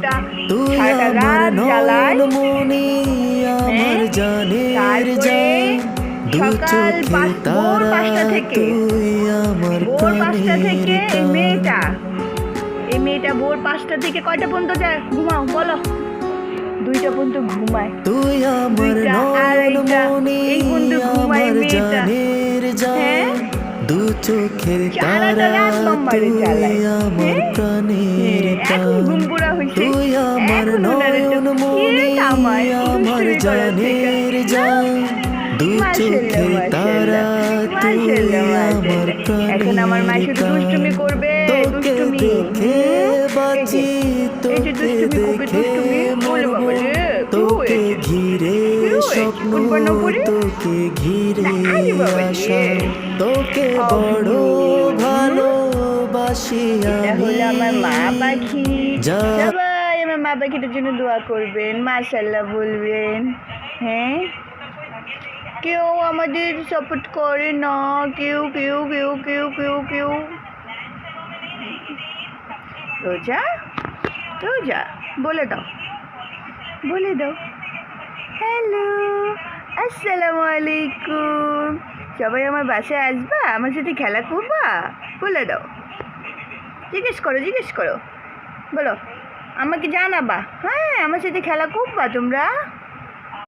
বউটা সারাটা রাত জ্বালায়। হ্যাঁ, তারপরে সকাল ভোর 5টা থেকে এই মেয়েটা ভোর 5টা থেকে কয়টা পর্যন্ত যায় ঘুমাও বলো? 2টা পর্যন্ত ঘুমায়, 2টা 2:30 এই পর্যন্ত ঘুমায় মেয়েটা। হ্যাঁ, সারাটা রাত লম্বারে চালায়। এখন ঘুম পুরা হয়েছে, এখন ওনারে তো থামায় দুষ্টুমি করার থেকে। এখন আমার মা শুধু দুষ্টুমি করবে, দুষ্টুমি। এই যে দুষ্টুমি করবে, দুষ্টুমি। বলে বাবা রে, তোকে ঘিরে স্বপ্ন, তোকে ঘিরে আশা, তোকে বড় ভালোবাসি আমি। হলো আমার মা পাখি। সবাই আমার মা পাখিটার জন্য দোয়া করবেন, মাশাআল্লাহ বলবেন। হ্যাঁ, কেউ আমাদের সাপোর্ট করে না, কেউ কেউ কেউ কেউ কেউ কেউ রোজা রোজা বলে দাও, বলে দাও হ্যালো, আসসালামু আলাইকুম। সবাই আমার বাসায় আসবা, আমার সাথে খেলা করবা, বলে দাও। জিজ্ঞেস করো, বলো আমাকে জানাবা। হ্যাঁ, আমার সাথে খেলা করবা তোমরা।